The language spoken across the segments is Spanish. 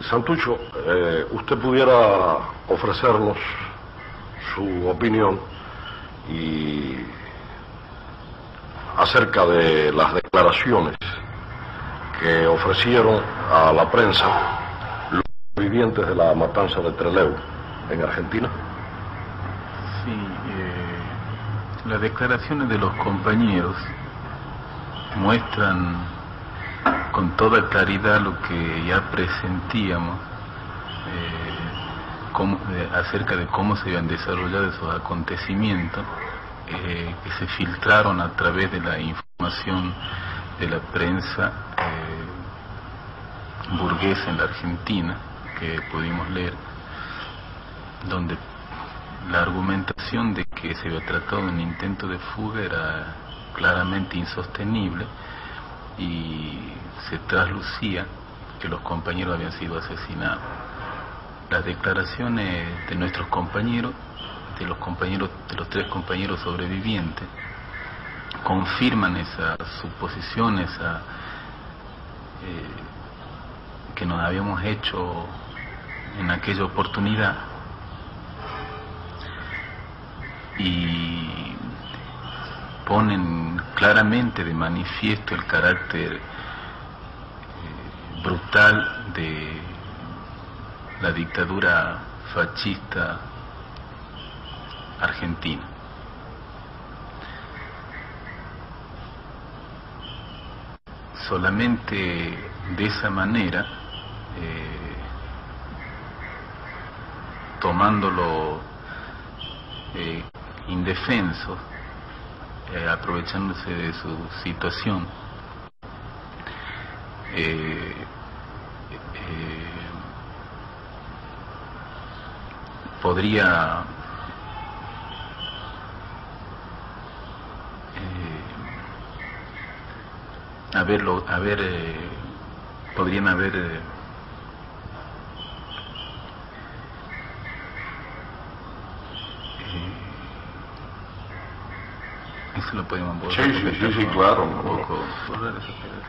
Santucho, usted pudiera ofrecernos su opinión y acerca de las declaraciones que ofrecieron a la prensa los vivientes de la matanza de Trelew en Argentina. Sí, las declaraciones de los compañeros muestran con toda claridad lo que ya presentíamos acerca de cómo se habían desarrollado esos acontecimientos que se filtraron a través de la información de la prensa burguesa en la Argentina, que pudimos leer, donde la argumentación de que se había tratado de un intento de fuga era claramente insostenible y se traslucía que los compañeros habían sido asesinados. Las declaraciones de nuestros compañeros, de los 3 compañeros sobrevivientes, confirman esa suposición, que nos habíamos hecho en aquella oportunidad, y ponen claramente de manifiesto el carácter brutal de la dictadura fascista argentina. Solamente de esa manera, tomándolo indefensos, aprovechándose de su situación, podrían haber eso lo podemos borrar. Sí, claro. Un poco borrar esa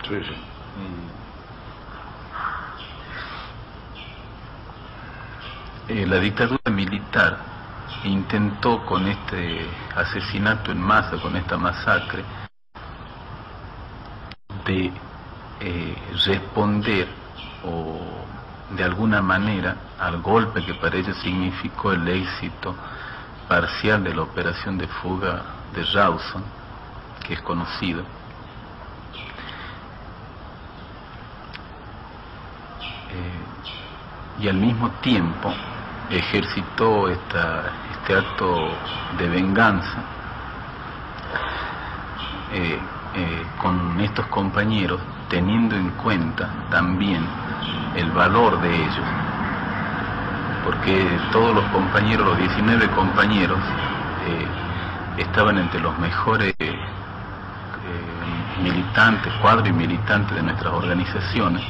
sí. La dictadura militar intentó con este asesinato en masa, con esta masacre, de responder o de alguna manera al golpe que para ellos significó el éxito parcial de la operación de fuga de Rawson, que es conocido. Y al mismo tiempo ejercitó este acto de venganza con estos compañeros, teniendo en cuenta también el valor de ellos, porque todos los compañeros, los 19 compañeros, estaban entre los mejores militantes, cuadros y militantes de nuestras organizaciones,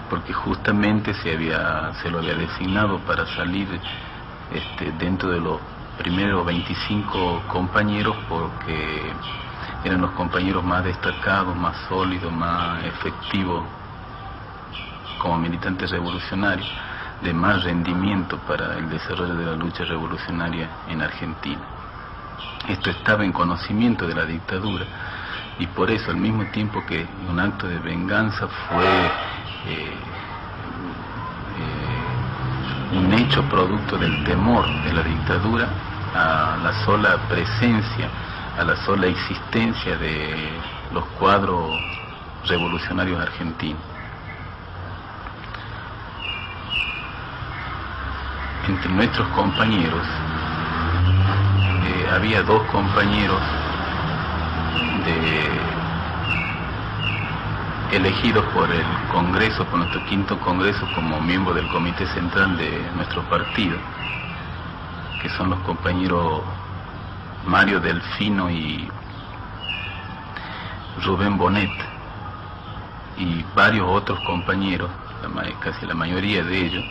porque justamente se lo había designado para salir dentro de los primeros 25 compañeros, porque eran los compañeros más destacados, más sólidos, más efectivos como militantes revolucionarios, de más rendimiento para el desarrollo de la lucha revolucionaria en Argentina. Esto estaba en conocimiento de la dictadura, y por eso, al mismo tiempo que un acto de venganza, fue un hecho producto del temor de la dictadura a la sola presencia, a la sola existencia de los cuadros revolucionarios argentinos. Entre nuestros compañeros había 2 compañeros elegidos por el Congreso, por nuestro 5º Congreso, como miembro del Comité Central de nuestro partido, que son los compañeros Mario Delfino y Rubén Bonet, y varios otros compañeros, casi la mayoría de ellos,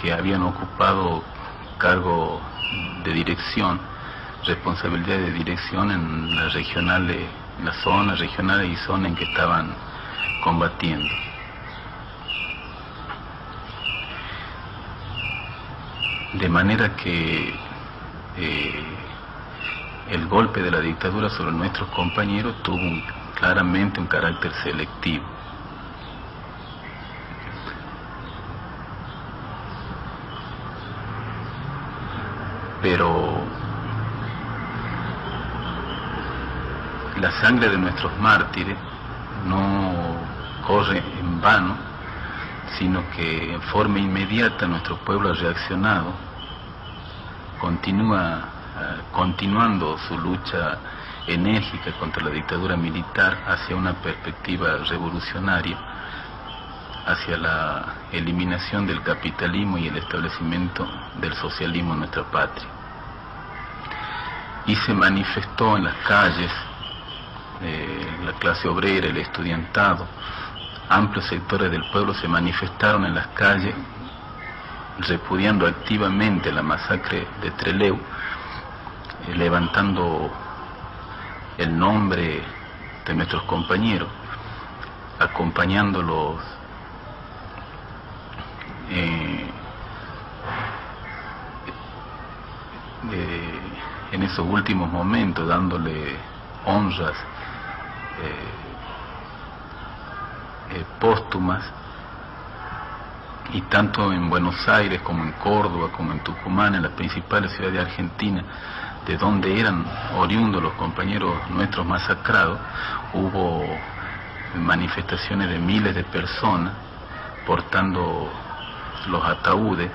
que habían ocupado cargo de dirección, responsabilidad de dirección en las regionales, en las zonas regionales y zonas en que estaban combatiendo. de manera que el golpe de la dictadura sobre nuestros compañeros tuvo claramente un carácter selectivo. Pero la sangre de nuestros mártires no corre en vano, sino que en forma inmediata nuestro pueblo ha reaccionado, continuando su lucha enérgica contra la dictadura militar hacia una perspectiva revolucionaria, hacia la eliminación del capitalismo y el establecimiento del socialismo en nuestra patria. Y se manifestó en las calles, la clase obrera, el estudiantado, amplios sectores del pueblo se manifestaron en las calles repudiando activamente la masacre de Trelew, levantando el nombre de nuestros compañeros, acompañándolos en esos últimos momentos, dándole honras póstumas, y tanto en Buenos Aires como en Córdoba, como en Tucumán, en las principales ciudades de Argentina, de donde eran oriundos los compañeros nuestros masacrados, hubo manifestaciones de miles de personas portando los ataúdes.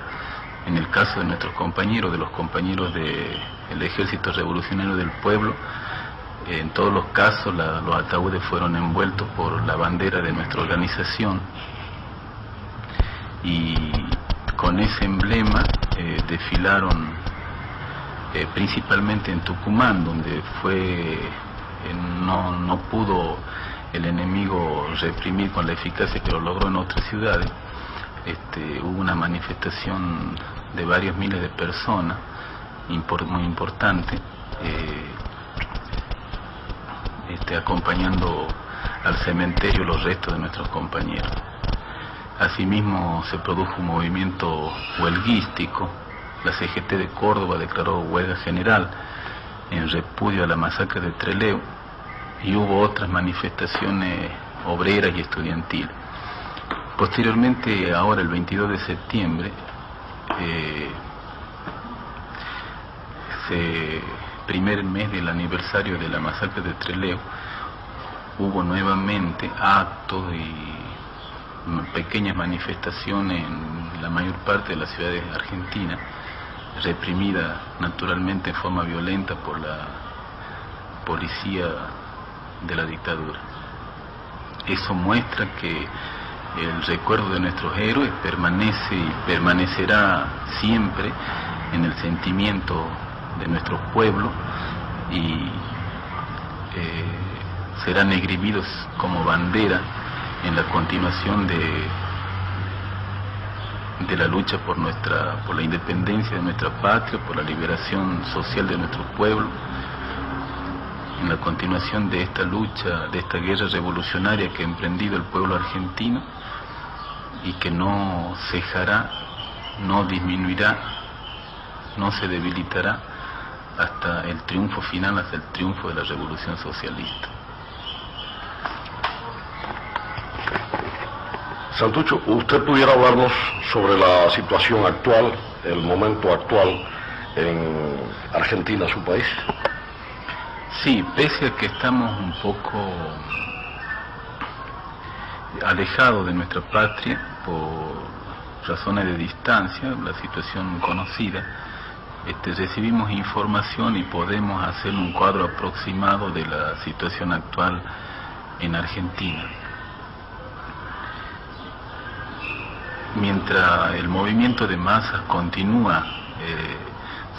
En el caso de nuestros compañeros, de los compañeros del Ejército Revolucionario del Pueblo, en todos los casos los ataúdes fueron envueltos por la bandera de nuestra organización, y con ese emblema desfilaron principalmente en Tucumán, donde no pudo el enemigo reprimir con la eficacia que lo logró en otras ciudades. Hubo una manifestación de varios miles de personas, muy importante, acompañando al cementerio los restos de nuestros compañeros. Asimismo se produjo un movimiento huelguístico. La CGT de Córdoba declaró huelga general en repudio a la masacre de Trelew, y hubo otras manifestaciones obreras y estudiantiles. Posteriormente, ahora el 22 de septiembre, primer mes del aniversario de la masacre de Trelew, hubo nuevamente actos y pequeñas manifestaciones en la mayor parte de las ciudades argentinas, reprimida naturalmente en forma violenta por la policía de la dictadura. Eso muestra que el recuerdo de nuestros héroes permanece y permanecerá siempre en el sentimiento de nuestro pueblo, y serán esgrimidos como bandera en la continuación de la lucha por la independencia de nuestra patria, por la liberación social de nuestro pueblo, en la continuación de esta lucha, de esta guerra revolucionaria que ha emprendido el pueblo argentino, y que no cejará, no disminuirá, no se debilitará hasta el triunfo final, hasta el triunfo de la revolución socialista. Santucho, ¿usted pudiera hablarnos sobre la situación actual, el momento actual en Argentina, su país? Sí, pese a que estamos un poco alejados de nuestra patria por razones de distancia, la situación conocida, recibimos información y podemos hacer un cuadro aproximado de la situación actual en Argentina. Mientras el movimiento de masas continúa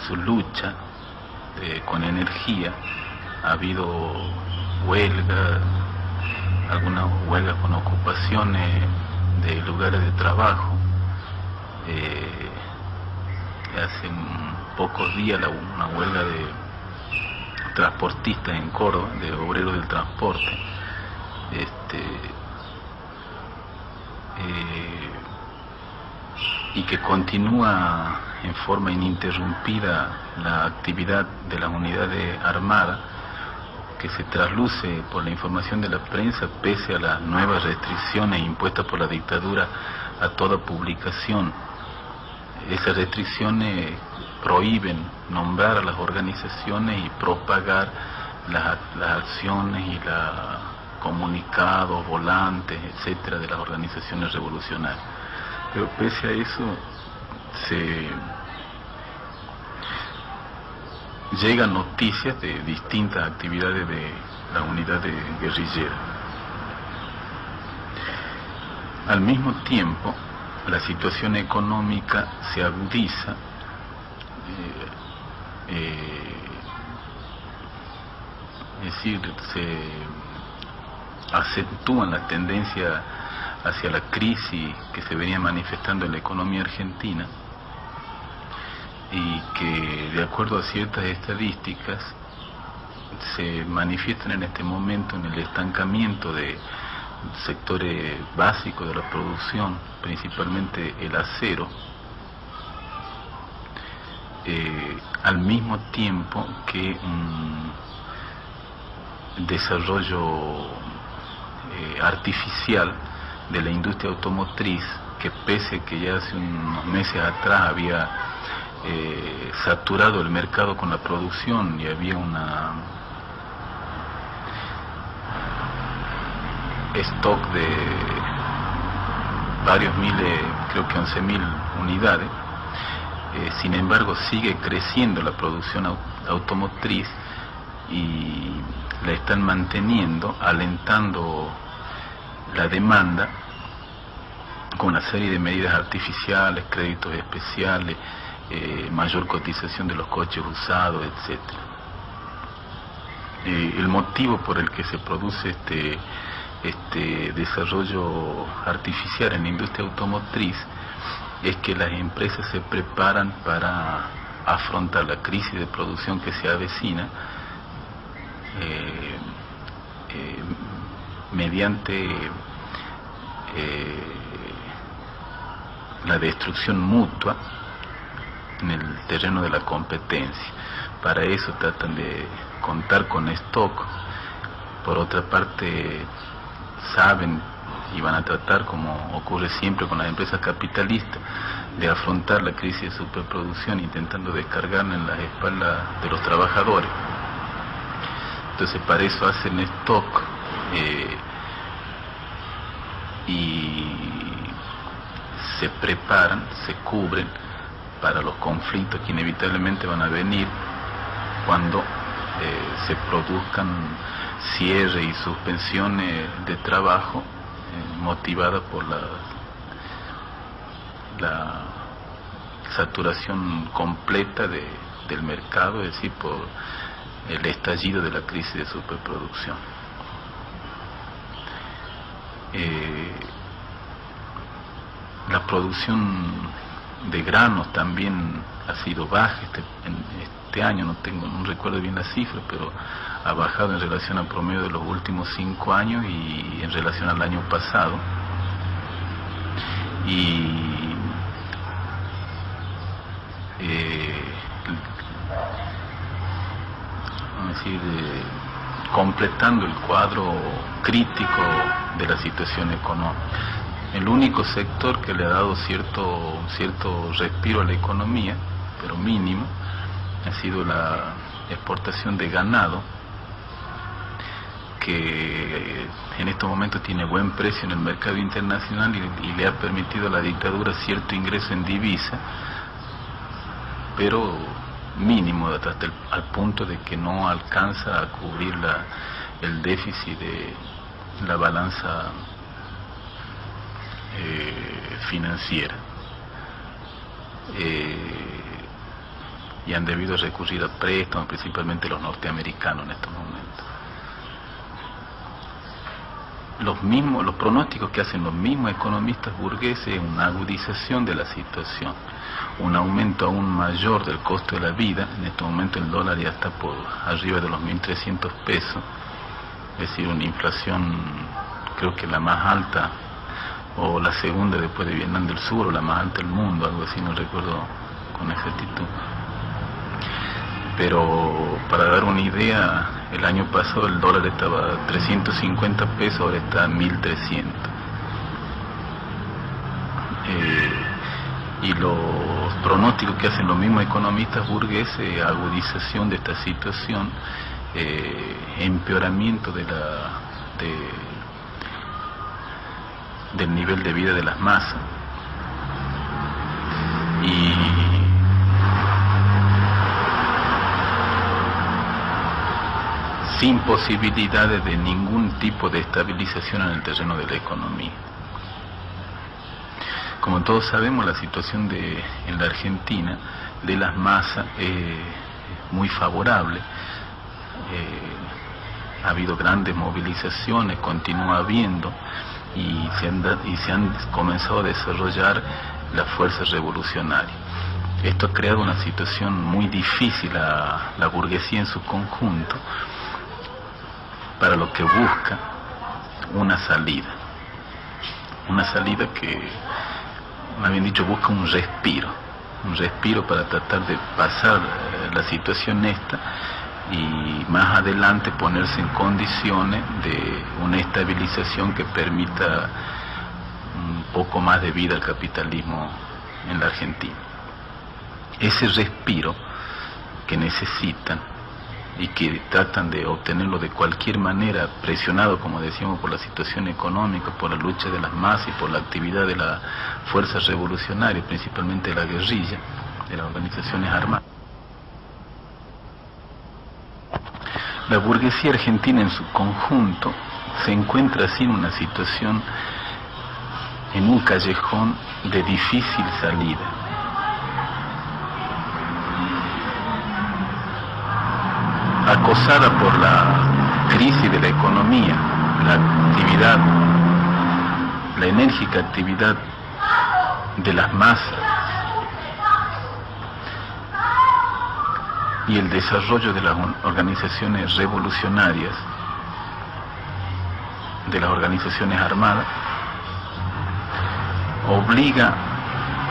su lucha con energía, ha habido huelgas, algunas huelgas con ocupaciones de lugares de trabajo. Hace pocos días una huelga de transportistas en Córdoba, de obreros del transporte, y que continúa en forma ininterrumpida la actividad de las unidades armadas, que se trasluce por la información de la prensa pese a las nuevas restricciones impuestas por la dictadura a toda publicación. Esas restricciones prohíben nombrar a las organizaciones y propagar las acciones y los comunicados, volantes, etcétera, de las organizaciones revolucionarias. Pero pese a eso, llegan noticias de distintas actividades de la unidad guerrillera. Al mismo tiempo, la situación económica se agudiza, es decir, se acentúan las tendencias hacia la crisis que se venía manifestando en la economía argentina, y que, de acuerdo a ciertas estadísticas, se manifiestan en este momento en el estancamiento de sectores básicos de la producción, principalmente el acero, al mismo tiempo que un desarrollo artificial de la industria automotriz, que pese que ya hace unos meses atrás había saturado el mercado con la producción y había una stock de varios miles, creo que 11.000 unidades, sin embargo sigue creciendo la producción automotriz y la están manteniendo, alentando la demanda con una serie de medidas artificiales, créditos especiales, mayor cotización de los coches usados, etcétera. El motivo por el que se produce este desarrollo artificial en la industria automotriz es que las empresas se preparan para afrontar la crisis de producción que se avecina mediante la destrucción mutua en el terreno de la competencia. Para eso tratan de contar con stock. Por otra parte, saben y van a tratar, como ocurre siempre con las empresas capitalistas, de afrontar la crisis de superproducción intentando descargarla en las espaldas de los trabajadores. Entonces, para eso hacen stock y se preparan, se cubren para los conflictos que inevitablemente van a venir cuando se produzcan cierre y suspensiones de trabajo motivadas por la saturación completa del mercado, es decir, por el estallido de la crisis de superproducción. La producción de granos también ha sido baja este año, no recuerdo bien la cifra, pero ha bajado en relación al promedio de los últimos 5 años y en relación al año pasado. Y vamos a decir, completando el cuadro crítico de la situación económica. El único sector que le ha dado cierto respiro a la economía, pero mínimo, ha sido la exportación de ganado, que en estos momentos tiene buen precio en el mercado internacional y le ha permitido a la dictadura cierto ingreso en divisa, pero mínimo, hasta al punto de que no alcanza a cubrir el déficit de la balanza financiera, y han debido recurrir a préstamos, principalmente los norteamericanos en estos momentos. Los pronósticos que hacen los mismos economistas burgueses es una agudización de la situación, un aumento aún mayor del costo de la vida. En este momento el dólar ya está por arriba de los 1.300 pesos, es decir, una inflación, creo que la más alta, o la segunda después de Vietnam del Sur, o la más alta del mundo, algo así, no recuerdo con exactitud. Pero para dar una idea, el año pasado el dólar estaba a 350 pesos, ahora está a 1300. Y los pronósticos que hacen los mismos economistas burgueses, agudización de esta situación, empeoramiento del nivel de vida de las masas. Y sin posibilidades de ningún tipo de estabilización en el terreno de la economía. Como todos sabemos, la situación en la Argentina de las masas es muy favorable. Ha habido grandes movilizaciones, continúa habiendo, y se han comenzado a desarrollar las fuerzas revolucionarias. Esto ha creado una situación muy difícil a la burguesía en su conjunto, para lo que busca una salida que, más bien dicho, busca un respiro para tratar de pasar la situación esta y más adelante ponerse en condiciones de una estabilización que permita un poco más de vida al capitalismo en la Argentina. Ese respiro que necesitan y que tratan de obtenerlo de cualquier manera, presionado, como decíamos, por la situación económica, por la lucha de las masas y por la actividad de las fuerzas revolucionarias, principalmente de la guerrilla, de las organizaciones armadas. La burguesía argentina en su conjunto se encuentra así en una situación, en un callejón de difícil salida. Acosada por la crisis de la economía, la enérgica actividad de las masas y el desarrollo de las organizaciones revolucionarias, de las organizaciones armadas, obliga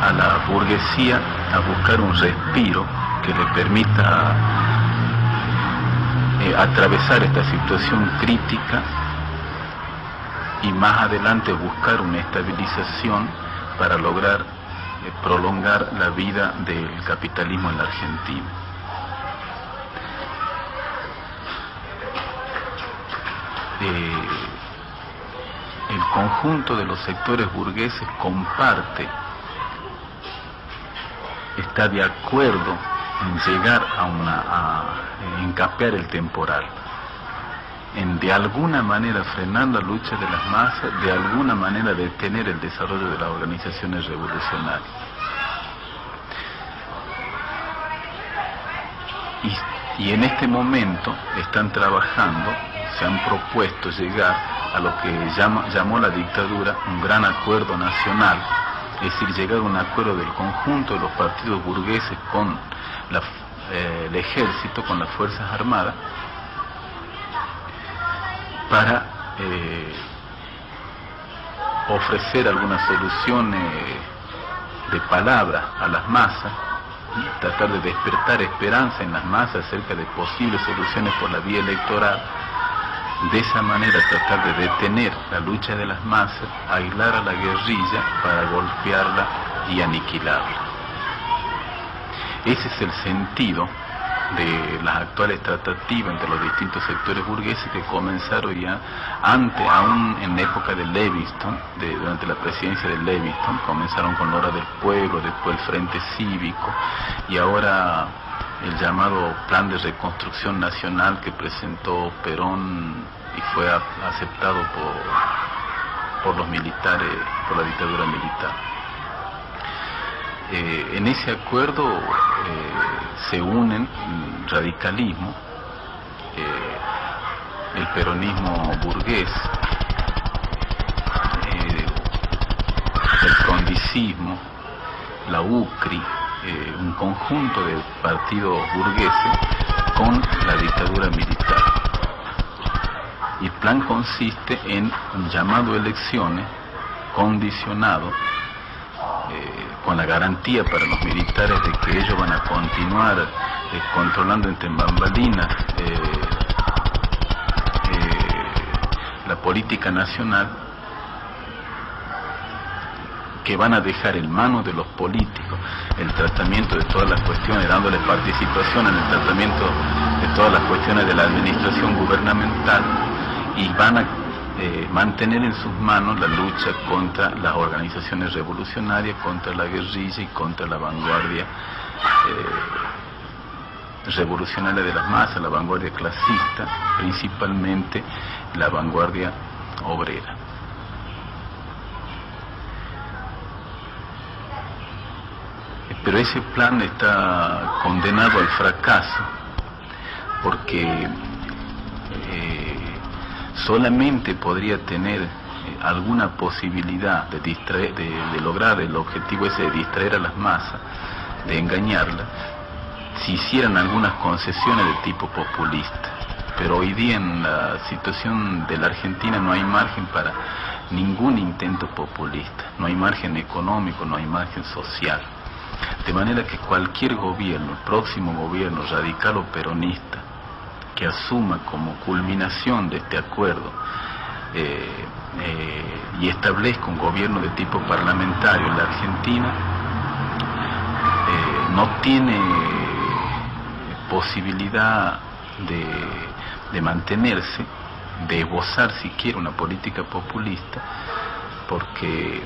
a la burguesía a buscar un respiro que le permita atravesar esta situación crítica y más adelante buscar una estabilización para lograr prolongar la vida del capitalismo en la Argentina. El conjunto de los sectores burgueses está de acuerdo en llegar a encapear el temporal, en de alguna manera frenar la lucha de las masas, de alguna manera detener el desarrollo de las organizaciones revolucionarias. Y en este momento están trabajando, se han propuesto llegar a lo que llamó la dictadura un gran acuerdo nacional, es decir, llegar a un acuerdo del conjunto de los partidos burgueses con el ejército, con las fuerzas armadas, para ofrecer algunas soluciones de palabra a las masas, y tratar de despertar esperanza en las masas acerca de posibles soluciones por la vía electoral. De esa manera tratar de detener la lucha de las masas, aislar a la guerrilla para golpearla y aniquilarla. Ese es el sentido de las actuales tratativas entre los distintos sectores burgueses que comenzaron ya aún en la época de Levingston, durante la presidencia de Levingston. Comenzaron con la Hora del Pueblo, después el Frente Cívico y ahora el llamado Plan de Reconstrucción Nacional que presentó Perón y fue aceptado por los militares, por la dictadura militar. En ese acuerdo se unen el radicalismo, el peronismo burgués, el frondicismo, la UCRI, un conjunto de partidos burgueses con la dictadura militar. Y el plan consiste en un llamado a elecciones condicionado con la garantía para los militares de que ellos van a continuar controlando entre bambalinas la política nacional, que van a dejar en manos de los políticos el tratamiento de todas las cuestiones, dándole participación en el tratamiento de todas las cuestiones de la administración gubernamental, y van a mantener en sus manos la lucha contra las organizaciones revolucionarias, contra la guerrilla y contra la vanguardia revolucionaria de las masas, la vanguardia clasista, principalmente la vanguardia obrera. Pero ese plan está condenado al fracaso, porque solamente podría tener alguna posibilidad de lograr el objetivo ese de distraer a las masas, de engañarlas, si hicieran algunas concesiones de tipo populista. Pero hoy día en la situación de la Argentina no hay margen para ningún intento populista, no hay margen económico, no hay margen social. De manera que cualquier gobierno, el próximo gobierno radical o peronista, que asuma como culminación de este acuerdo y establezca un gobierno de tipo parlamentario en la Argentina, no tiene posibilidad de mantenerse, de esbozar siquiera una política populista, porque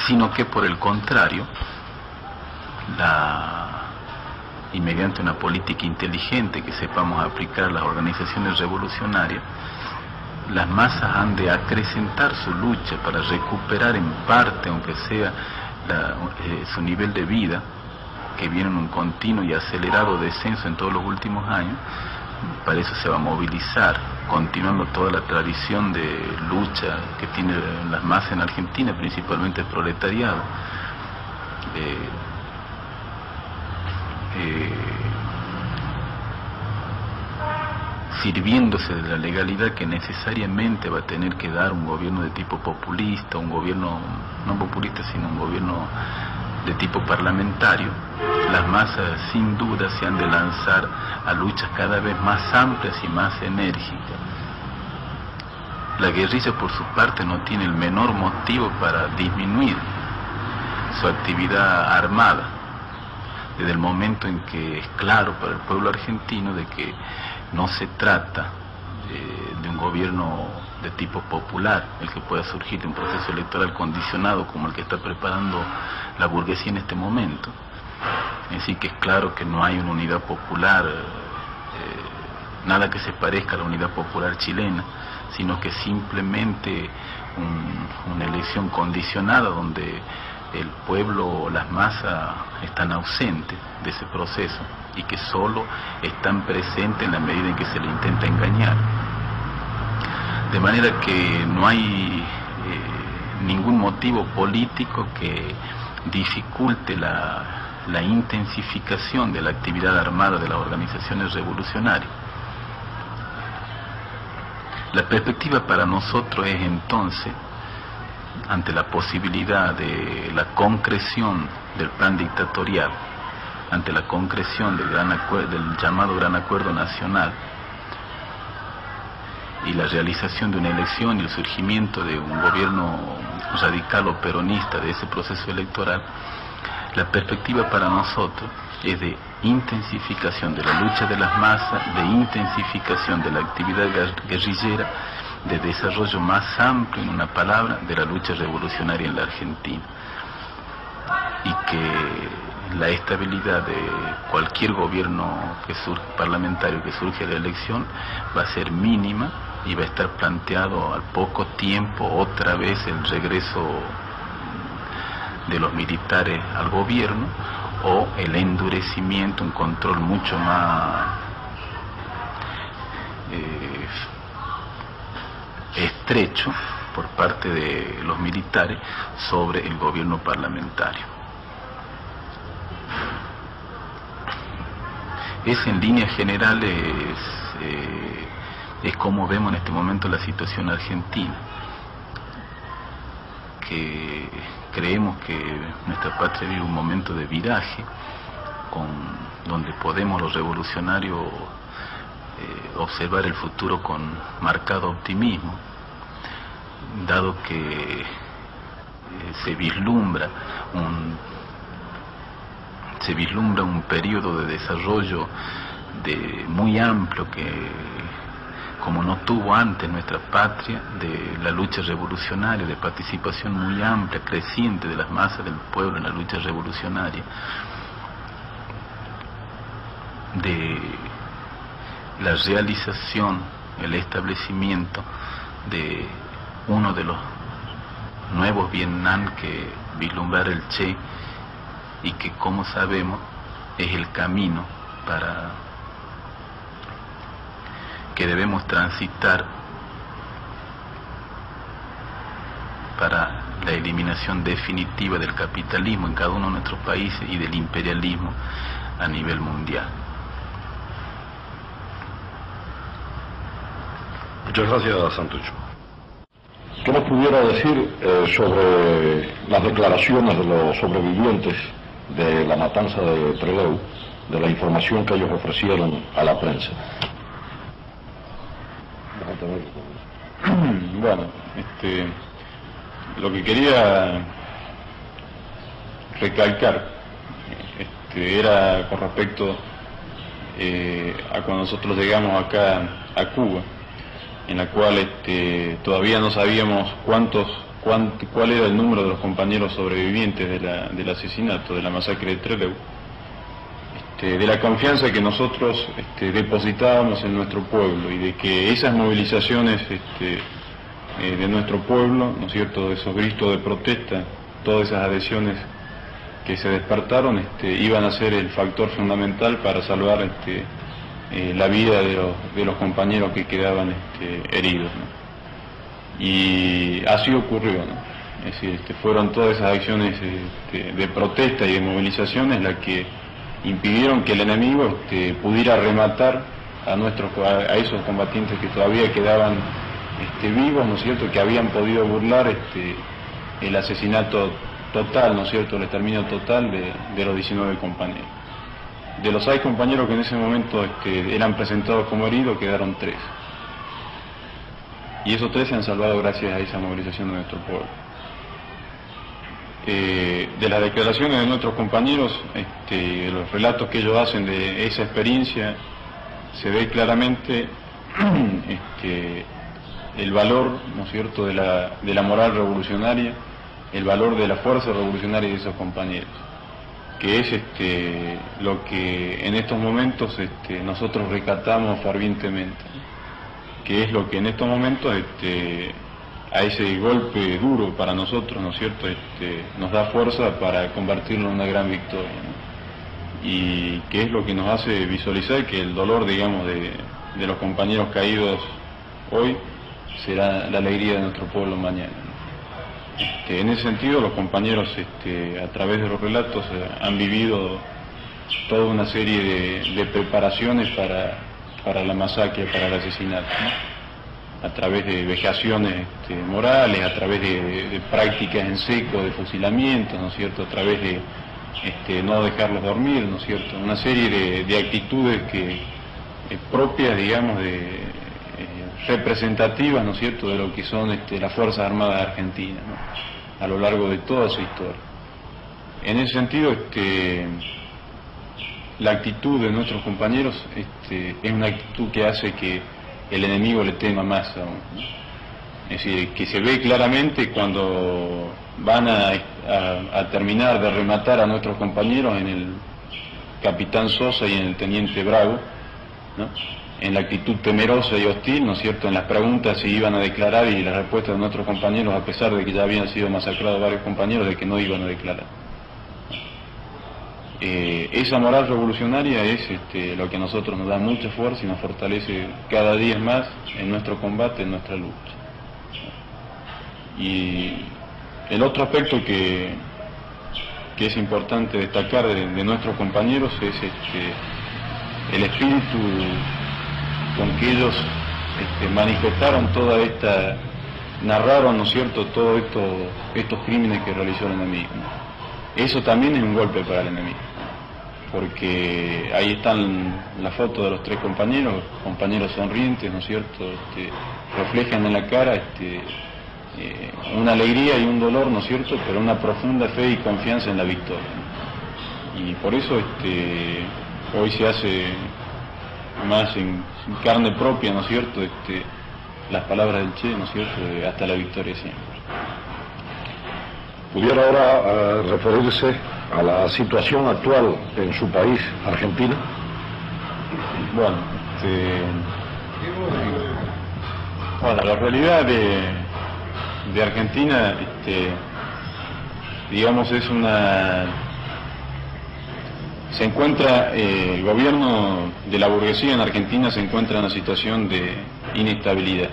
sino que por el contrario, y mediante una política inteligente que sepamos aplicar a las organizaciones revolucionarias, las masas han de acrecentar su lucha para recuperar en parte, aunque sea su nivel de vida, que viene en un continuo y acelerado descenso en todos los últimos años. Para eso se va a movilizar, continuando toda la tradición de lucha que tienen las masas en Argentina, principalmente el proletariado, sirviéndose de la legalidad que necesariamente va a tener que dar un gobierno de tipo populista, un gobierno no populista sino un gobierno de tipo parlamentario. Las masas sin duda se han de lanzar a luchas cada vez más amplias y más enérgicas. La guerrilla por su parte no tiene el menor motivo para disminuir su actividad armada, desde el momento en que es claro para el pueblo argentino de que no se trata de un gobierno de tipo popular, el que pueda surgir de un proceso electoral condicionado como el que está preparando la burguesía en este momento. Es decir, que es claro que no hay una unidad popular, nada que se parezca a la unidad popular chilena, sino que simplemente una elección condicionada donde el pueblo, las masas están ausentes de ese proceso y que solo están presentes en la medida en que se le intenta engañar. De manera que no hay ningún motivo político que dificulte la intensificación de la actividad armada de las organizaciones revolucionarias. La perspectiva para nosotros es entonces, ante la posibilidad de la concreción del plan dictatorial, ante la concreción del llamado Gran Acuerdo Nacional, y la realización de una elección y el surgimiento de un gobierno radical o peronista de ese proceso electoral, la perspectiva para nosotros es de intensificación de la lucha de las masas, de intensificación de la actividad guerrillera, de desarrollo más amplio, en una palabra, de la lucha revolucionaria en la Argentina. Y que la estabilidad de cualquier gobierno parlamentario que surge de la elección va a ser mínima y va a estar planteado al poco tiempo otra vez el regreso de los militares al gobierno o el endurecimiento, un control mucho más estrecho por parte de los militares sobre el gobierno parlamentario. Es en líneas generales es como vemos en este momento la situación argentina, que creemos que nuestra patria vive un momento de viraje, donde podemos los revolucionarios observar el futuro con marcado optimismo, dado que se vislumbra un periodo de desarrollo muy amplio que, como no tuvo antes nuestra patria, de la lucha revolucionaria, de participación muy amplia, creciente de las masas del pueblo en la lucha revolucionaria, de la realización, el establecimiento de uno de los nuevos Vietnam que vislumbrar el Che, y que, como sabemos, es el camino que debemos transitar para la eliminación definitiva del capitalismo en cada uno de nuestros países y del imperialismo a nivel mundial. Muchas gracias, Santucho. ¿Qué nos pudiera decir sobre las declaraciones de los sobrevivientes de la matanza de Trelew, de la información que ellos ofrecieron a la prensa? Bueno, lo que quería recalcar era con respecto a cuando nosotros llegamos acá a Cuba, en la cual todavía no sabíamos cuál era el número de los compañeros sobrevivientes del asesinato, de la masacre de Trelew, de la confianza que nosotros depositábamos en nuestro pueblo, y de que esas movilizaciones de nuestro pueblo, ¿no es cierto?, de esos gritos de protesta, todas esas adhesiones que se despertaron, iban a ser el factor fundamental para salvar la vida de los compañeros que quedaban heridos, ¿no? Y así ocurrió, ¿no? Es decir, fueron todas esas acciones de protesta y de movilizaciones las que impidieron que el enemigo pudiera rematar a esos combatientes que todavía quedaban vivos, ¿no es cierto?, que habían podido burlar el asesinato total, ¿no es cierto?, el exterminio total de los 19 compañeros. De los 6 compañeros que en ese momento eran presentados como heridos, quedaron 3. Y esos 3 se han salvado gracias a esa movilización de nuestro pueblo. De las declaraciones de nuestros compañeros, de los relatos que ellos hacen de esa experiencia, se ve claramente el valor, ¿no es cierto?, de la moral revolucionaria, el valor de la fuerza revolucionaria de esos compañeros, que es lo que en estos momentos nosotros rescatamos fervientemente, que es lo que en estos momentos a ese golpe duro para nosotros, ¿no es cierto?, nos da fuerza para convertirlo en una gran victoria, ¿no? Y que es lo que nos hace visualizar que el dolor, digamos, de los compañeros caídos hoy será la alegría de nuestro pueblo mañana, ¿no? En ese sentido, los compañeros a través de los relatos han vivido toda una serie de preparaciones para la masacre, para el asesinato, ¿no? A través de vejaciones morales, a través de prácticas en seco de fusilamientos, ¿no es cierto?, a través de no dejarlos dormir, ¿no es cierto?, una serie de actitudes propias, digamos, representativas, ¿no es cierto?, de lo que son las Fuerzas Armadas Argentinas, ¿no?, a lo largo de toda su historia. En ese sentido, la actitud de nuestros compañeros es una actitud que hace que el enemigo le tema más aún, ¿no? Es decir, que se ve claramente cuando van a terminar de rematar a nuestros compañeros en el capitán Sosa y en el teniente Bravo, ¿no?, en la actitud temerosa y hostil, ¿no es cierto?, en las preguntas si iban a declarar, y la respuesta de nuestros compañeros, a pesar de que ya habían sido masacrados varios compañeros, de que no iban a declarar. Esa moral revolucionaria es lo que a nosotros nos da mucha fuerza y nos fortalece cada día más en nuestro combate, en nuestra lucha. Y el otro aspecto que es importante destacar de nuestros compañeros es el espíritu con que ellos manifestaron toda esta narraron, ¿no es cierto?, todos estos crímenes que realizó el enemigo, ¿no? Eso también es un golpe para el enemigo, porque ahí están las fotos de los tres compañeros sonrientes, ¿no es cierto?, reflejan en la cara una alegría y un dolor, ¿no es cierto?, pero una profunda fe y confianza en la victoria, ¿no? Y por eso hoy se hace más en carne propia, ¿no es cierto?, las palabras del Che, ¿no es cierto?, de hasta la victoria siempre. ¿Pudiera ahora referirse a la situación actual en su país, Argentina? Bueno, la realidad de Argentina, digamos, es se encuentra, el gobierno de la burguesía en Argentina se encuentra en una situación de inestabilidad.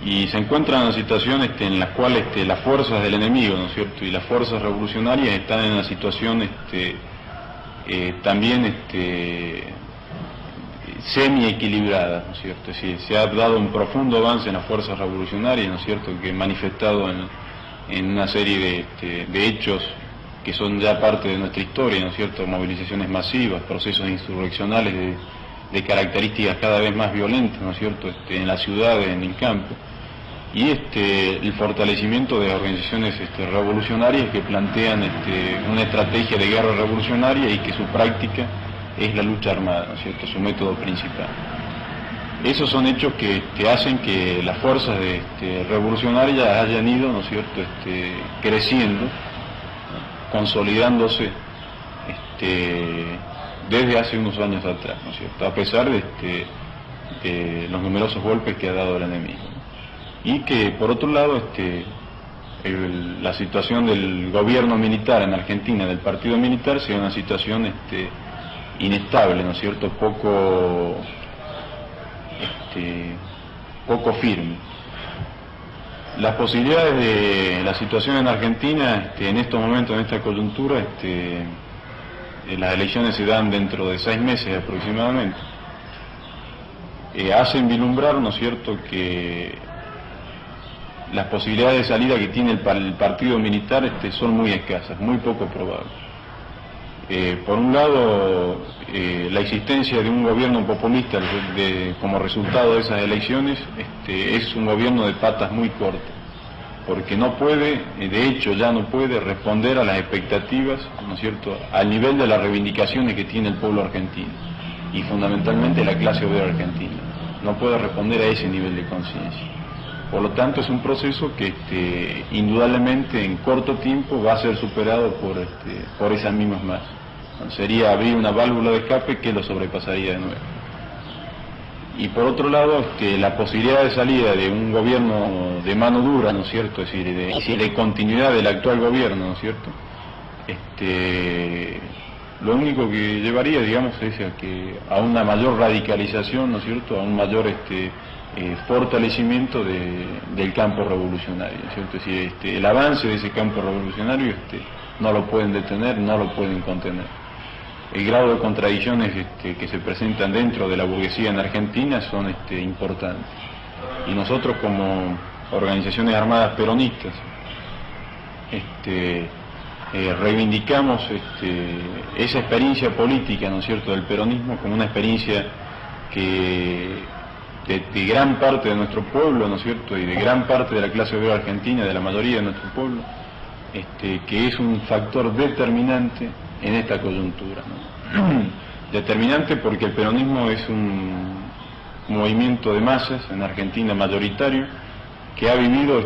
Y se encuentra en una situación en la cual las fuerzas del enemigo, ¿no es cierto?, y las fuerzas revolucionarias están en una situación también semi-equilibrada, ¿no es cierto? Es decir, se ha dado un profundo avance en las fuerzas revolucionarias, ¿no es cierto?, que manifestado en una serie de hechos que son ya parte de nuestra historia, ¿no es cierto?, movilizaciones masivas, procesos insurreccionales de características cada vez más violentas, ¿no es cierto?, en las ciudades, en el campo, y el fortalecimiento de organizaciones revolucionarias que plantean una estrategia de guerra revolucionaria y que su práctica es la lucha armada, ¿no es cierto?, su método principal. Esos son hechos que hacen que las fuerzas revolucionarias hayan ido, ¿no es cierto?, creciendo, consolidándose desde hace unos años atrás, ¿no es cierto?, a pesar de los numerosos golpes que ha dado el enemigo, ¿no? Y que, por otro lado, la situación del gobierno militar en Argentina, del partido militar, sea una situación inestable, ¿no es cierto?, poco firme. Las posibilidades de la situación en Argentina, en estos momentos, en esta coyuntura, las elecciones se dan dentro de 6 meses aproximadamente, hacen vislumbrar, ¿no es cierto?, que las posibilidades de salida que tiene el partido militar son muy escasas, muy poco probables. Por un lado, la existencia de un gobierno populista como resultado de esas elecciones es un gobierno de patas muy cortas, porque no puede, de hecho ya no puede responder a las expectativas, ¿no es cierto?, al nivel de las reivindicaciones que tiene el pueblo argentino y fundamentalmente la clase obrera argentina. No puede responder a ese nivel de conciencia. Por lo tanto, es un proceso que indudablemente en corto tiempo va a ser superado por esas mismas masas. Sería abrir una válvula de escape que lo sobrepasaría de nuevo. Y por otro lado, la posibilidad de salida de un gobierno de mano dura, ¿no es cierto?, es decir, de continuidad del actual gobierno, ¿no es cierto?, lo único que llevaría, digamos, es a una mayor radicalización, ¿no es cierto?, a un mayor fortalecimiento del campo revolucionario, ¿no es cierto? Es decir, el avance de ese campo revolucionario no lo pueden detener, no lo pueden contener. El grado de contradicciones que se presentan dentro de la burguesía en Argentina son importantes. Y nosotros, como organizaciones armadas peronistas, reivindicamos esa experiencia política, ¿no es cierto?, del peronismo como una experiencia que de gran parte de nuestro pueblo, ¿no es cierto?, y de gran parte de la clase obrera argentina, de la mayoría de nuestro pueblo, que es un factor determinante en esta coyuntura, ¿no? Determinante porque el peronismo es un movimiento de masas en Argentina mayoritario, que ha vivido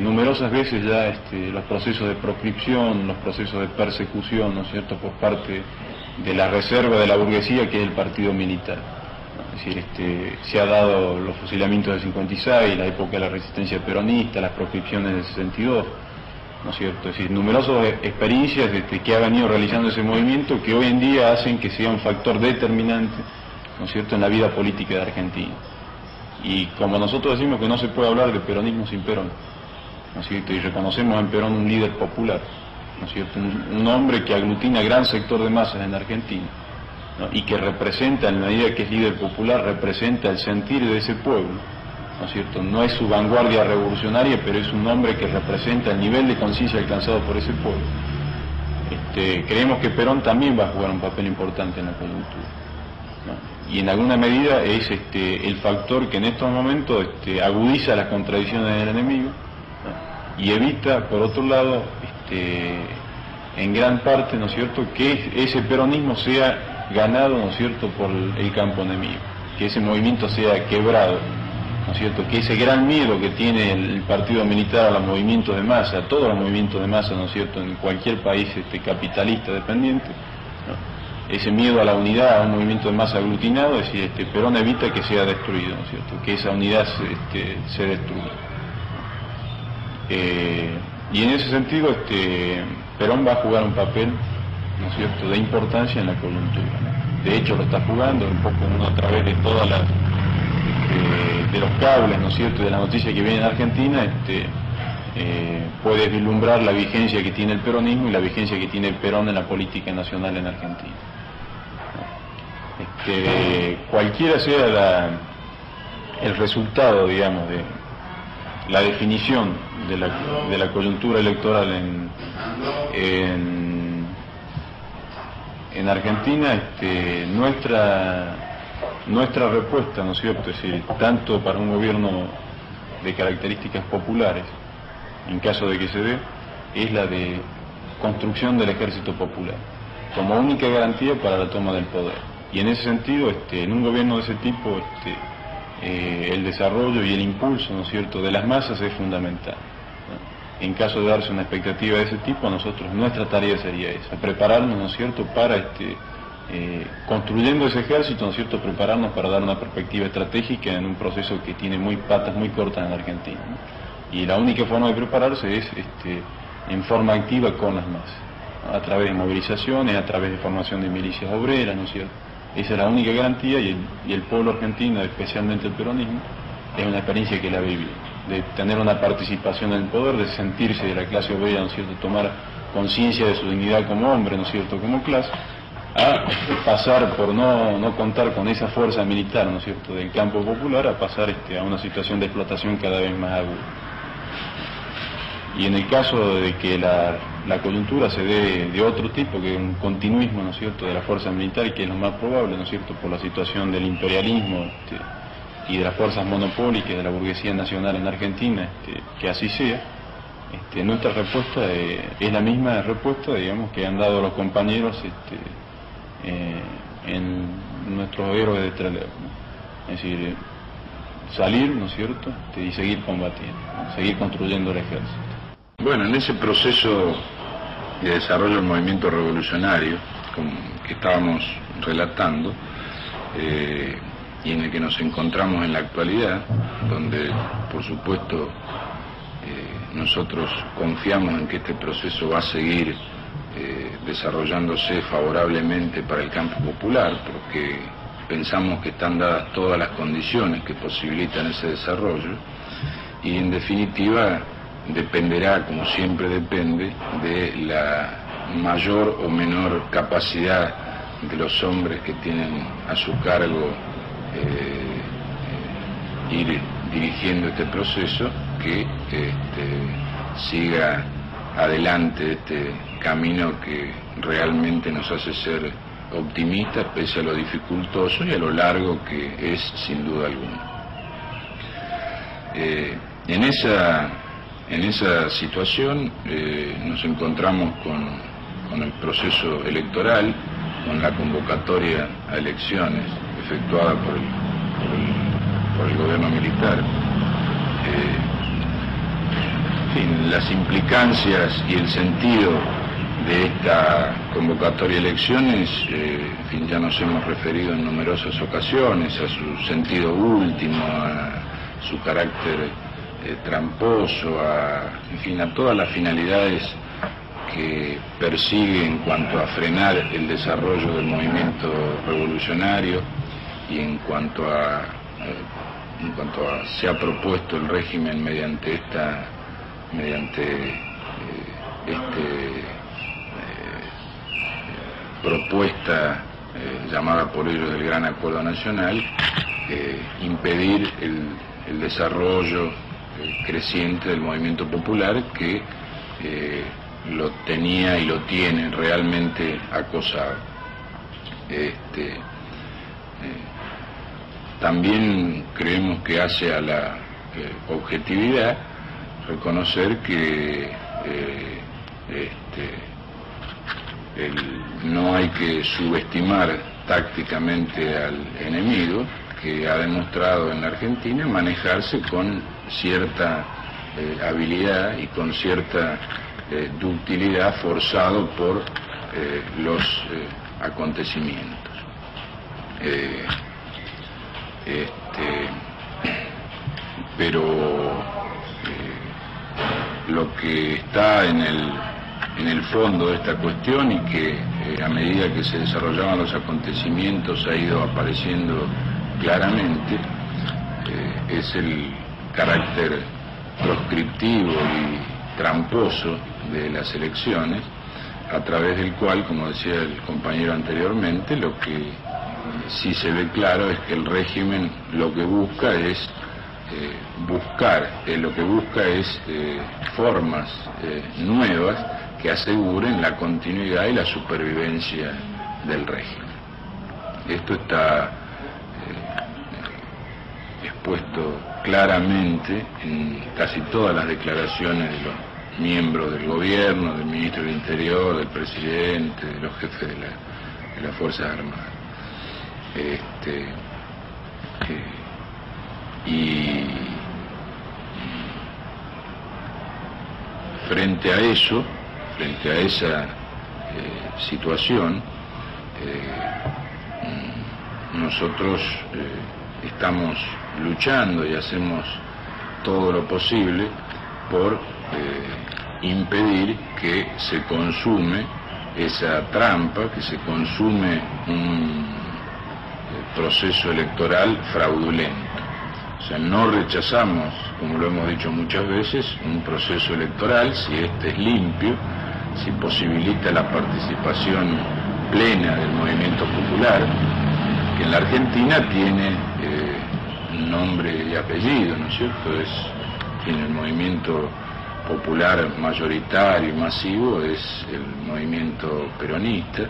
numerosas veces ya los procesos de proscripción, los procesos de persecución, ¿no es cierto?, por parte de la reserva de la burguesía, que es el partido militar. Es decir, se ha dado los fusilamientos del 56, la época de la resistencia peronista, las proscripciones del 62, ¿no es cierto? Es decir, numerosas experiencias que ha venido realizando ese movimiento, que hoy en día hacen que sea un factor determinante, ¿no es cierto?, en la vida política de Argentina. Y como nosotros decimos que no se puede hablar de peronismo sin Perón, ¿no es cierto?, y reconocemos en Perón un líder popular, ¿no es cierto?, un hombre que aglutina gran sector de masas en Argentina, ¿no?, y que representa, en la medida que es líder popular, representa el sentir de ese pueblo, ¿no es cierto? No es su vanguardia revolucionaria, pero es un hombre que representa el nivel de conciencia alcanzado por ese pueblo. Creemos que Perón también va a jugar un papel importante en la coyuntura, ¿no? Y en alguna medida es el factor que en estos momentos agudiza las contradicciones del enemigo, ¿no? Y evita, por otro lado, en gran parte, ¿no es cierto?, que ese peronismo sea ganado, ¿no es cierto?, por el campo enemigo, que ese movimiento sea quebrado, ¿no es cierto?, que ese gran miedo que tiene el partido militar a los movimientos de masa, a todos los movimientos de masa, ¿no es cierto?, en cualquier país capitalista dependiente, ¿no?, ese miedo a la unidad, a un movimiento de masa aglutinado, es decir, Perón evita que sea destruido, ¿no es cierto?, que esa unidad se destruya. Y en ese sentido, Perón va a jugar un papel, ¿no es cierto?, de importancia en la coyuntura, ¿no? De hecho lo está jugando un poco uno a través de todas las de los cables, ¿no es cierto?, de la noticia que viene en Argentina, puede vislumbrar la vigencia que tiene el peronismo y la vigencia que tiene Perón en la política nacional en Argentina. Cualquiera sea el resultado, digamos, de la definición de la coyuntura electoral en Argentina, nuestra respuesta, ¿no es cierto?, es decir, tanto para un gobierno de características populares, en caso de que se dé, es la de construcción del ejército popular, como única garantía para la toma del poder. Y en ese sentido, en un gobierno de ese tipo, el desarrollo y el impulso, ¿no es cierto?, de las masas es fundamental, ¿no? En caso de darse una expectativa de ese tipo, nuestra tarea sería esa, prepararnos, ¿no es cierto?, para construyendo ese ejército, ¿no es cierto?, prepararnos para dar una perspectiva estratégica en un proceso que tiene patas muy cortas en Argentina, ¿no? Y la única forma de prepararse es en forma activa con las masas, ¿no?, a través de movilizaciones, a través de formación de milicias obreras, ¿no es cierto? Esa es la única garantía, y el pueblo argentino, especialmente el peronismo, es una experiencia que la ha vivido, de tener una participación en el poder, de sentirse de la clase obrera, ¿no es cierto?, tomar conciencia de su dignidad como hombre, ¿no es cierto?, como clase, a pasar por no contar con esa fuerza militar, ¿no es cierto?, del campo popular, a pasar a una situación de explotación cada vez más aguda. Y en el caso de que la coyuntura se dé de otro tipo, que un continuismo, ¿no es cierto?, de la fuerza militar, que es lo más probable, ¿no es cierto?, por la situación del imperialismo y de las fuerzas monopólicas de la burguesía nacional en Argentina, que así sea, nuestra respuesta es la misma respuesta, digamos, que han dado los compañeros en nuestros héroes de Trelew, ¿no? Es decir, salir, ¿no es cierto?, y seguir combatiendo, ¿no?, seguir construyendo el ejército. Bueno, en ese proceso de desarrollo del movimiento revolucionario que estábamos relatando, y en el que nos encontramos en la actualidad, donde por supuesto nosotros confiamos en que este proceso va a seguir desarrollándose favorablemente para el campo popular, porque pensamos que están dadas todas las condiciones que posibilitan ese desarrollo, y en definitiva dependerá, como siempre depende, de la mayor o menor capacidad de los hombres que tienen a su cargo ir dirigiendo este proceso, que siga adelante este camino que realmente nos hace ser optimistas pese a lo dificultoso y a lo largo que es, sin duda alguna. En esa situación nos encontramos con el proceso electoral, con la convocatoria a elecciones efectuada por el gobierno militar. En fin, las implicancias y el sentido de esta convocatoria a elecciones, en fin, ya nos hemos referido en numerosas ocasiones a su sentido último, a su carácter tramposo, en fin, a todas las finalidades que persigue en cuanto a frenar el desarrollo del movimiento revolucionario y en cuanto a se ha propuesto el régimen mediante esta propuesta llamada por ellos del Gran Acuerdo Nacional, impedir el desarrollo creciente del movimiento popular que lo tenía y lo tiene realmente acosado. También creemos que hace a la objetividad reconocer que no hay que subestimar tácticamente al enemigo, que ha demostrado en la Argentina manejarse con cierta habilidad y con cierta ductilidad, forzado por los acontecimientos. Pero lo que está en el fondo de esta cuestión, y que a medida que se desarrollaban los acontecimientos ha ido apareciendo claramente, es el carácter proscriptivo y tramposo de las elecciones, a través del cual, como decía el compañero anteriormente, lo que sí se ve claro es que el régimen lo que busca es formas nuevas que aseguren la continuidad y la supervivencia del régimen. Esto está expuesto claramente en casi todas las declaraciones de los miembros del gobierno, del ministro del Interior, del presidente, de los jefes de las Fuerzas Armadas. Y frente a eso, frente a esa situación, nosotros estamos luchando y hacemos todo lo posible por impedir que se consume esa trampa, que se consume un proceso electoral fraudulento. O sea, no rechazamos, como lo hemos dicho muchas veces, un proceso electoral si este es limpio, si posibilita la participación plena del movimiento popular, que en la Argentina tiene nombre y apellido, ¿no es cierto? Tiene el movimiento popular mayoritario y masivo, es el movimiento peronista,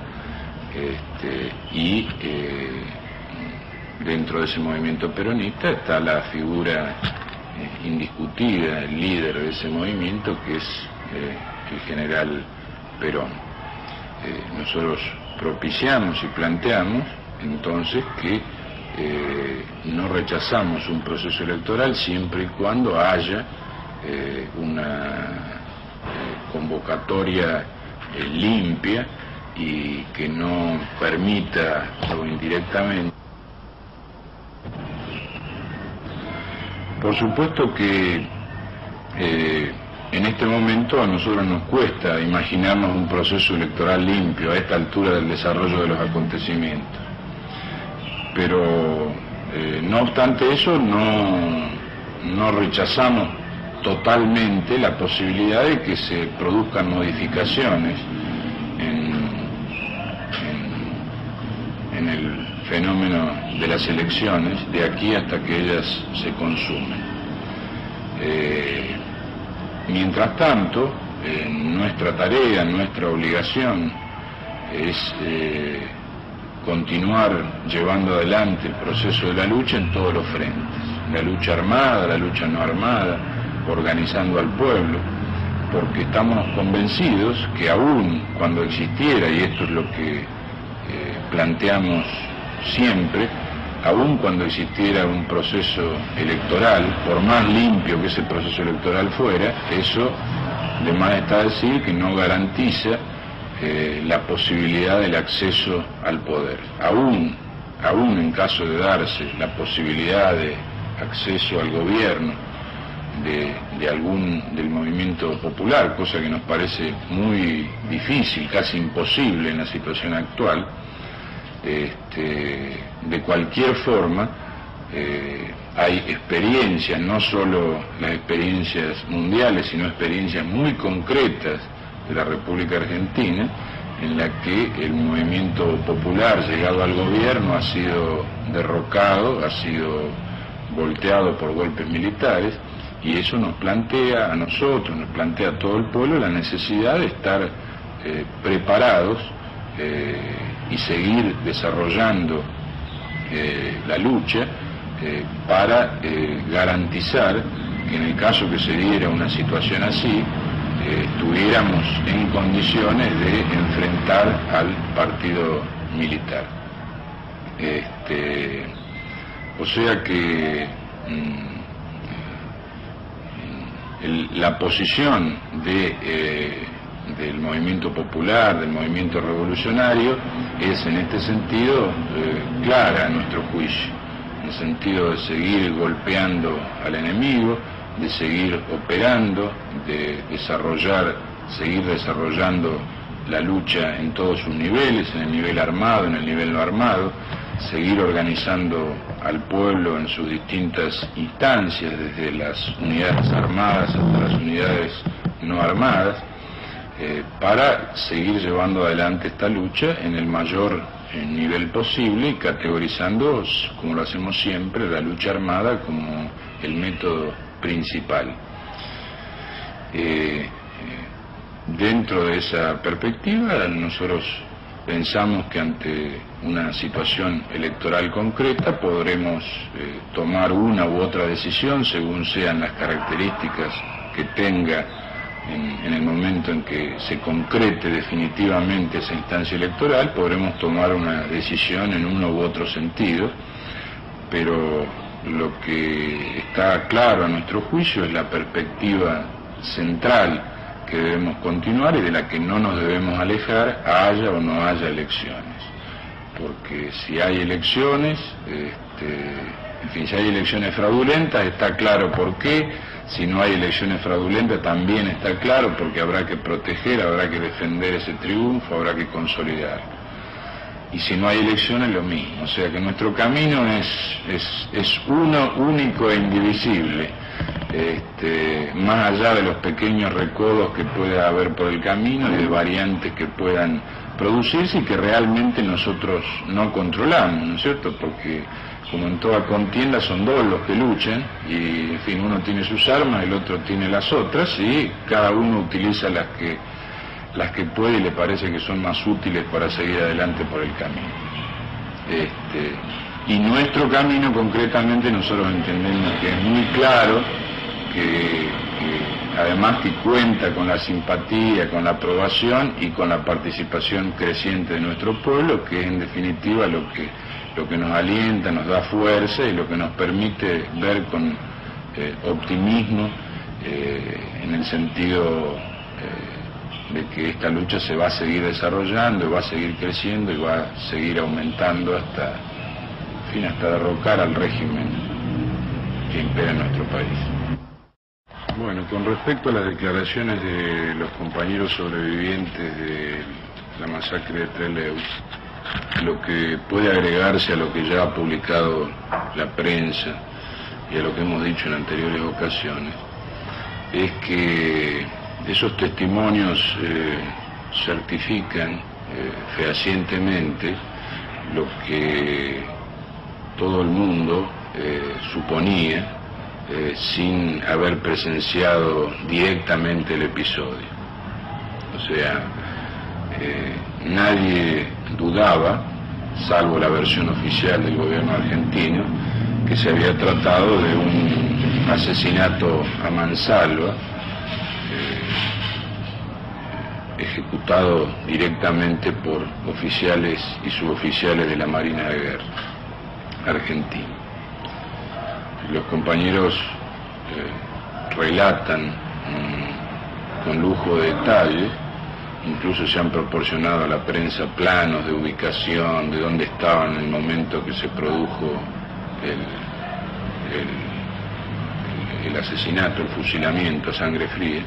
y dentro de ese movimiento peronista está la figura indiscutida, el líder de ese movimiento, que es el general Perón. Nosotros propiciamos y planteamos entonces que no rechazamos un proceso electoral siempre y cuando haya una convocatoria limpia y que no permita o indirectamente. Por supuesto que en este momento a nosotros nos cuesta imaginarnos un proceso electoral limpio a esta altura del desarrollo de los acontecimientos, pero no obstante eso no rechazamos totalmente la posibilidad de que se produzcan modificaciones en el fenómeno de las elecciones de aquí hasta que ellas se consumen. Mientras tanto, nuestra tarea, nuestra obligación es continuar llevando adelante el proceso de la lucha en todos los frentes, la lucha armada, la lucha no armada, organizando al pueblo, porque estamos convencidos que aún cuando existiera, y esto es lo que planteamos siempre, aún cuando existiera un proceso electoral, por más limpio que ese proceso electoral fuera, eso de más está decir que no garantiza la posibilidad del acceso al poder. Aún en caso de darse la posibilidad de acceso al gobierno del movimiento popular, cosa que nos parece muy difícil, casi imposible en la situación actual, de cualquier forma hay experiencias, no solo las experiencias mundiales, sino experiencias muy concretas de la República Argentina, en la que el movimiento popular llegado al gobierno ha sido derrocado, ha sido volteado por golpes militares, y eso nos plantea a nosotros, nos plantea a todo el pueblo la necesidad de estar preparados y seguir desarrollando la lucha para garantizar que en el caso que se diera una situación así, estuviéramos en condiciones de enfrentar al partido militar. O sea que la posición del movimiento popular, del movimiento revolucionario, es en este sentido clara a nuestro juicio, en el sentido de seguir golpeando al enemigo, de seguir operando, de seguir desarrollando la lucha en todos sus niveles, en el nivel armado, en el nivel no armado, seguir organizando al pueblo en sus distintas instancias, desde las unidades armadas hasta las unidades no armadas, para seguir llevando adelante esta lucha en el mayor nivel posible y categorizando, como lo hacemos siempre, la lucha armada como el método principal. Dentro de esa perspectiva, nosotros pensamos que ante una situación electoral concreta podremos tomar una u otra decisión según sean las características que tenga en el momento en que se concrete definitivamente esa instancia electoral. Podremos tomar una decisión en uno u otro sentido, pero lo que está claro a nuestro juicio es la perspectiva central que debemos continuar y de la que no nos debemos alejar, haya o no haya elecciones. Porque si hay elecciones, en fin, si hay elecciones fraudulentas, está claro por qué. Si no hay elecciones fraudulentas, también está claro, porque habrá que proteger, habrá que defender ese triunfo, habrá que consolidar. Y si no hay elecciones, lo mismo. O sea que nuestro camino es uno, único e indivisible. Más allá de los pequeños recodos que pueda haber por el camino y de variantes que puedan producirse y que realmente nosotros no controlamos, ¿no es cierto? Porque como en toda contienda son dos los que luchan y, en fin, uno tiene sus armas, el otro tiene las otras y cada uno utiliza las que puede y le parece que son más útiles para seguir adelante por el camino. Y nuestro camino concretamente nosotros entendemos que es muy claro, que además que cuenta con la simpatía, con la aprobación y con la participación creciente de nuestro pueblo, que es en definitiva lo que nos alienta, nos da fuerza y lo que nos permite ver con optimismo en el sentido de que esta lucha se va a seguir desarrollando, va a seguir creciendo y va a seguir aumentando hasta derrocar al régimen que impera en nuestro país. Bueno, con respecto a las declaraciones de los compañeros sobrevivientes de la masacre de Trelew, lo que puede agregarse a lo que ya ha publicado la prensa y a lo que hemos dicho en anteriores ocasiones, es que esos testimonios certifican fehacientemente lo que todo el mundo suponía sin haber presenciado directamente el episodio. O sea, nadie dudaba, salvo la versión oficial del gobierno argentino, que se había tratado de un asesinato a mansalva, ejecutado directamente por oficiales y suboficiales de la Marina de Guerra argentina. Los compañeros relatan con lujo de detalle, incluso se han proporcionado a la prensa planos de ubicación, de dónde estaban en el momento que se produjo el asesinato, el fusilamiento a sangre fría,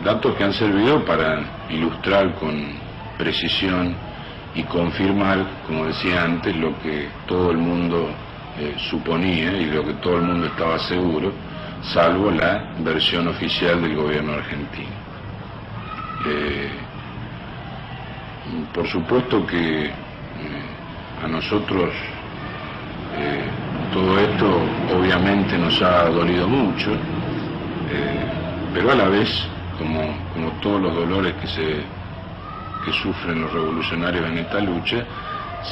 datos que han servido para ilustrar con precisión y confirmar, como decía antes, lo que todo el mundo suponía y lo que todo el mundo estaba seguro, salvo la versión oficial del gobierno argentino. Por supuesto que a nosotros realmente nos ha dolido mucho, pero a la vez, como todos los dolores que sufren los revolucionarios en esta lucha,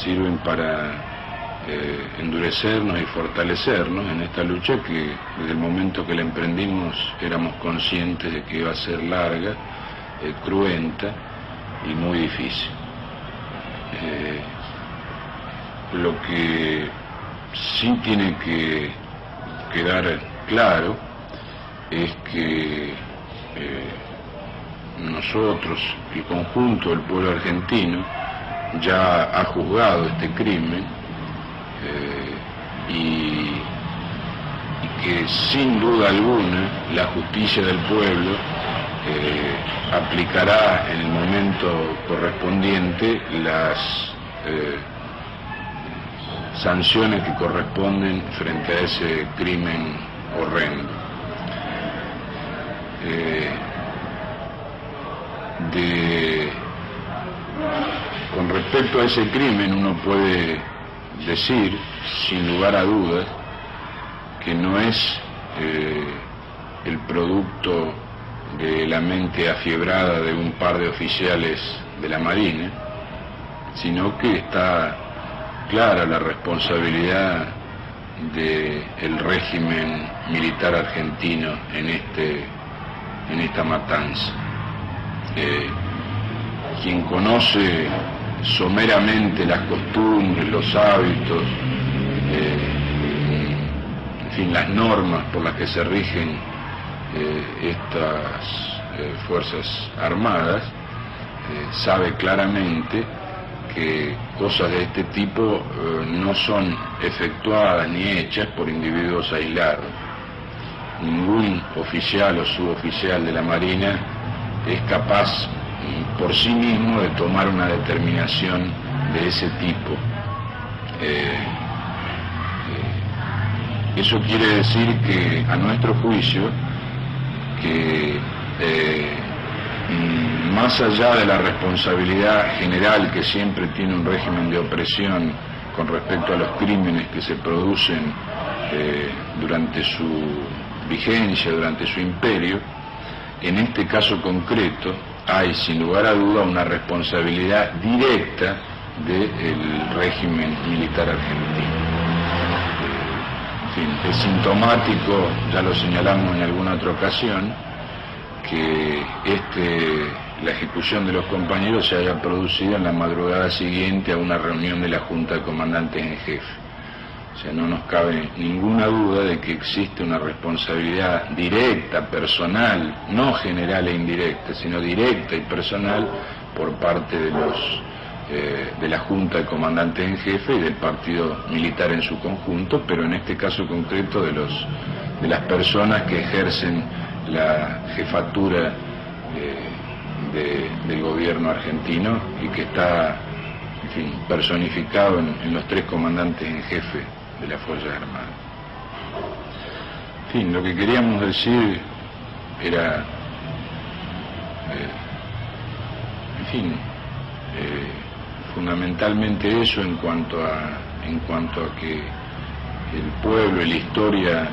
sirven para endurecernos y fortalecernos en esta lucha que desde el momento que la emprendimos éramos conscientes de que iba a ser larga, cruenta y muy difícil. Lo que sí tiene que quedar claro es que nosotros, el conjunto del pueblo argentino, ya ha juzgado este crimen y que sin duda alguna la justicia del pueblo aplicará en el momento correspondiente las sanciones que corresponden frente a ese crimen horrendo. Con respecto a ese crimen, uno puede decir, sin lugar a dudas, que no es el producto de la mente afiebrada de un par de oficiales de la Marina, sino que está clara la responsabilidad del régimen militar argentino en esta matanza. Quien conoce someramente las costumbres, los hábitos, en fin, las normas por las que se rigen estas Fuerzas Armadas, sabe claramente que cosas de este tipo no son efectuadas ni hechas por individuos aislados. Ningún oficial o suboficial de la Marina es capaz por sí mismo de tomar una determinación de ese tipo. Eso quiere decir que, a nuestro juicio, que más allá de la responsabilidad general que siempre tiene un régimen de opresión con respecto a los crímenes que se producen durante su vigencia, durante su imperio, en este caso concreto hay sin lugar a duda una responsabilidad directa del régimen militar argentino. En fin, es sintomático, ya lo señalamos en alguna otra ocasión, que la ejecución de los compañeros se haya producido en la madrugada siguiente a una reunión de la Junta de Comandantes en Jefe. O sea, no nos cabe ninguna duda de que existe una responsabilidad directa, personal, no general e indirecta, sino directa y personal por parte de la Junta de Comandantes en Jefe y del partido militar en su conjunto, pero en este caso concreto de las personas que ejercen la jefatura del gobierno argentino y que está, en fin, personificado en los 3 comandantes en jefe de las Fuerzas Armadas. En fin, lo que queríamos decir era, fundamentalmente eso en cuanto a que el pueblo y la historia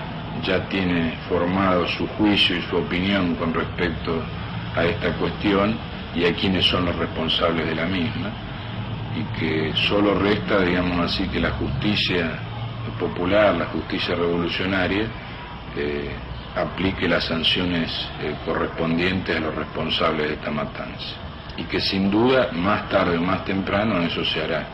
ya tiene formado su juicio y su opinión con respecto a esta cuestión y a quienes son los responsables de la misma, y que solo resta, digamos así, que la justicia popular, la justicia revolucionaria, aplique las sanciones correspondientes a los responsables de esta matanza, y que sin duda más tarde o más temprano eso se hará.